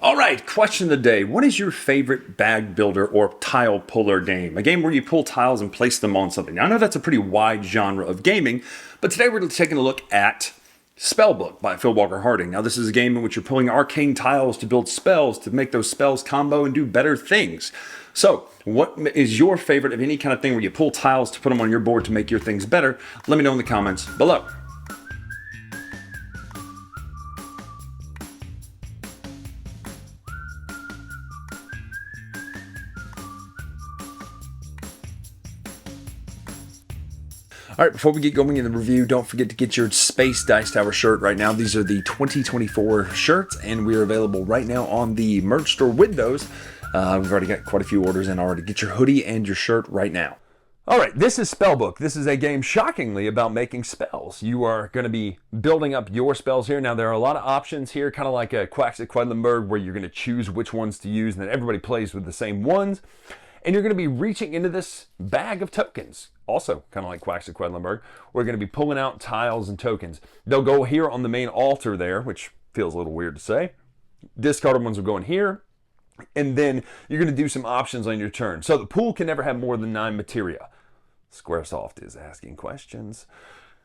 All right, question of the day. What is your favorite bag builder or tile puller game? A game where you pull tiles and place them on something. Now, I know that's a pretty wide genre of gaming, but today we're taking a look at Spellbook by Phil Walker Harding. Now, this is a game in which you're pulling arcane tiles to build spells, to make those spells combo and do better things. So, what is your favorite of any kind of thing where you pull tiles to put them on your board to make your things better? Let me know in the comments below. All right, before we get going in the review, don't forget to get your Space Dice Tower shirt right now. These are the 2024 shirts, and we're available right now on the merch store with those. We've already got quite a few orders in already. Get your hoodie and your shirt right now. All right, this is Spellbook. This is a game, shockingly, about making spells. You are going to be building up your spells here. Now, there are a lot of options here, kind of like a Quacks at Quedlinburg, where you're going to choose which ones to use, and then everybody plays with the same ones. And you're going to be reaching into this bag of tokens. Also, kind of like Quacks at Quedlinburg, we're going to be pulling out tiles and tokens. They'll go here on the main altar there, which feels a little weird to say. Discarded ones will go in here. And then you're going to do some options on your turn. So the pool can never have more than 9 materia. Squaresoft is asking questions.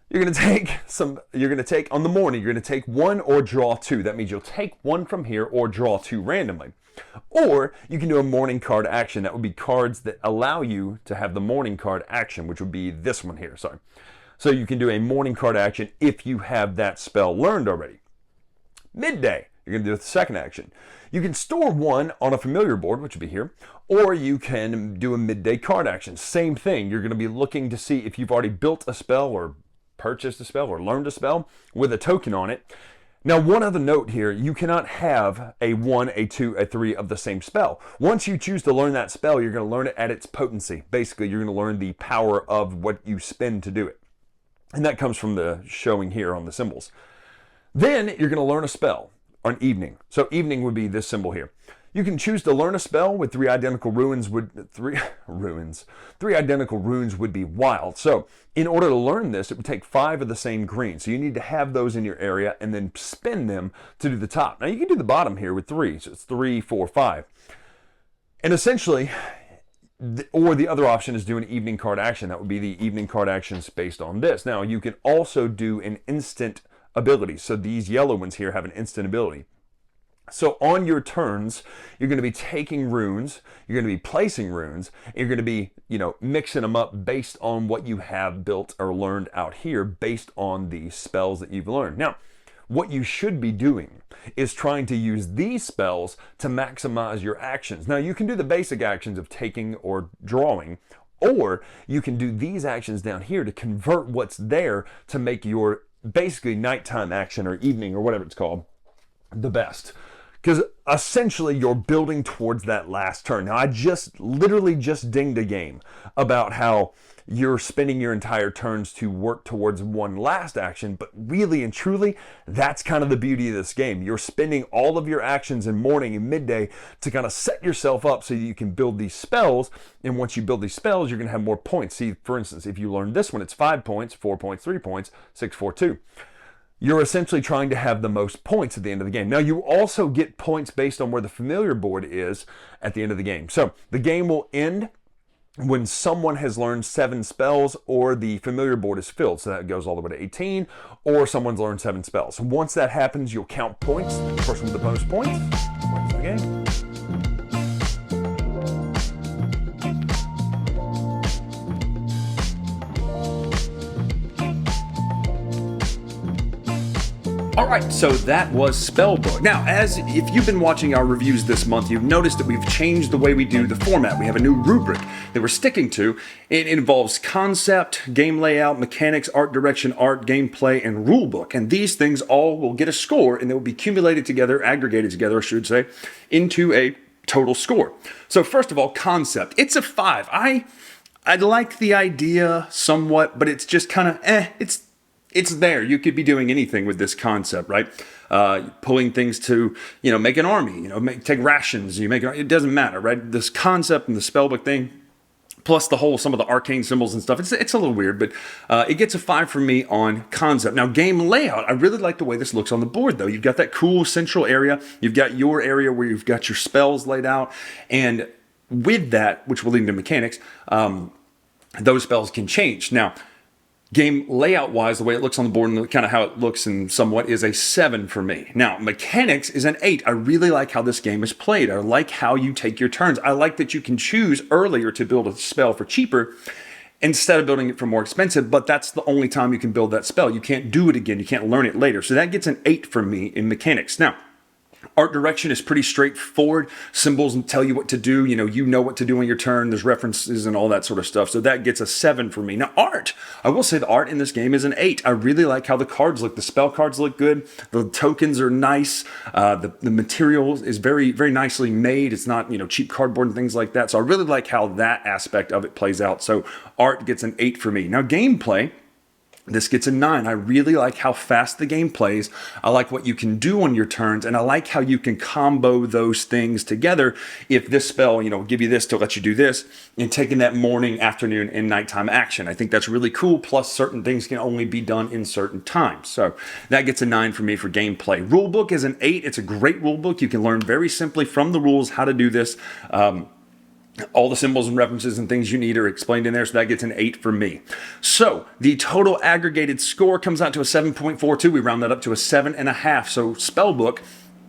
You're going to take on the morning, you're going to take 1 or draw 2. That means you'll take 1 from here or draw 2 randomly. Or you can do a morning card action. That would be cards that allow you to have the morning card action, which would be this one here. Sorry. So you can do a morning card action if you have that spell learned already. Midday, you're going to do the second action. You can store 1 on a familiar board, which would be here, or you can do a midday card action. Same thing. You're going to be looking to see if you've already built a spell or purchased a spell or learned a spell with a token on it. Now, one other note here, you cannot have a 1, a 2, a 3 of the same spell. Once you choose to learn that spell, you're going to learn it at its potency. Basically, you're going to learn the power of what you spend to do it. And that comes from the showing here on the symbols. Then you're going to learn a spell on evening. So evening would be this symbol here. You can choose to learn a spell with 3 identical runes three identical runes would be wild. So in order to learn this, it would take 5 of the same green. So you need to have those in your area and then spin them to do the top. Now you can do the bottom here with 3. So it's 3, 4, 5. And essentially, or the other option is do an evening card action. That would be the evening card actions based on this. Now you can also do an instant ability. So these yellow ones here have an instant ability. So on your turns, you're going to be taking runes, you're going to be placing runes, and you're going to be, mixing them up based on what you have built or learned out here based on the spells that you've learned. Now, what you should be doing is trying to use these spells to maximize your actions. Now, you can do the basic actions of taking or drawing, or you can do these actions down here to convert what's there to make your basically nighttime action or evening or whatever it's called the best. Because essentially you're building towards that last turn. Now I literally just dinged a game about how you're spending your entire turns to work towards one last action, but really and truly, that's kind of the beauty of this game. You're spending all of your actions in morning and midday to kind of set yourself up so you can build these spells, and once you build these spells, you're going to have more points. See, for instance, if you learn this one, it's 5 points, 4 points, 3 points, 6, 4, 2. You're essentially trying to have the most points at the end of the game. Now, you also get points based on where the familiar board is at the end of the game. So the game will end when someone has learned 7 spells or the familiar board is filled. So that goes all the way to 18, or someone's learned 7 spells. Once that happens, you'll count points. The person with the most points wins the game. All right, so that was Spellbook. Now, if you've been watching our reviews this month, you've noticed that we've changed the way we do the format. We have a new rubric that we're sticking to. It involves concept, game layout, mechanics, art direction, art, gameplay, and rulebook. And these things all will get a score, and they will be accumulated together, aggregated together, I should say, into a total score. So first of all, concept. It's a 5. I like the idea somewhat, but it's just kind of it's there. You could be doing anything with this concept, right? Pulling things to, make an army, take rations. It doesn't matter, right? This concept and the spellbook thing, Plus some of the arcane symbols and stuff. It's a little weird, but it gets a 5 from me on concept. Now, game layout, I really like the way this looks on the board, though. You've got that cool central area. You've got your area where you've got your spells laid out. And with that, which will lead into mechanics, those spells can change. Now, game layout-wise, the way it looks on the board and kind of how it looks and somewhat is a 7 for me. Now, mechanics is an 8. I really like how this game is played. I like how you take your turns. I like that you can choose earlier to build a spell for cheaper instead of building it for more expensive, but that's the only time you can build that spell. You can't do it again. You can't learn it later. So that gets an 8 for me in mechanics. Now, art direction is pretty straightforward. Symbols tell you what to do. You know what to do on your turn. There's references and all that sort of stuff. So that gets a 7 for me. Now, art. I will say the art in this game is an 8. I really like how the cards look. The spell cards look good. The tokens are nice. The material is very, very nicely made. It's not, cheap cardboard and things like that. So I really like how that aspect of it plays out. So art gets an 8 for me. Now, gameplay. This gets a 9. I really like how fast the game plays. I like what you can do on your turns, and I like how you can combo those things together. If this spell, give you this to let you do this, and taking that morning, afternoon, and nighttime action. I think that's really cool. Plus, certain things can only be done in certain times. So that gets a 9 for me for gameplay. Rulebook is an 8. It's a great rulebook. You can learn very simply from the rules how to do this. All the symbols and references and things you need are explained in there, so that gets an 8 for me. So the total aggregated score comes out to a 7.42. We round that up to a 7.5. So Spellbook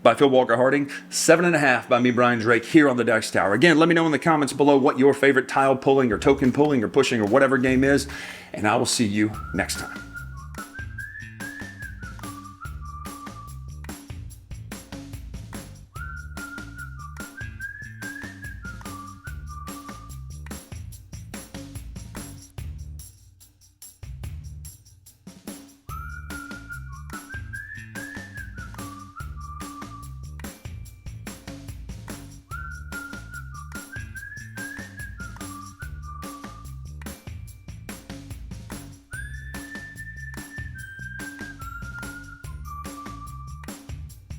by Phil Walker Harding, 7.5 by me, Bryan Drake, here on the Dice Tower. Again, let me know in the comments below what your favorite tile pulling or token pulling or pushing or whatever game is, and I will see you next time.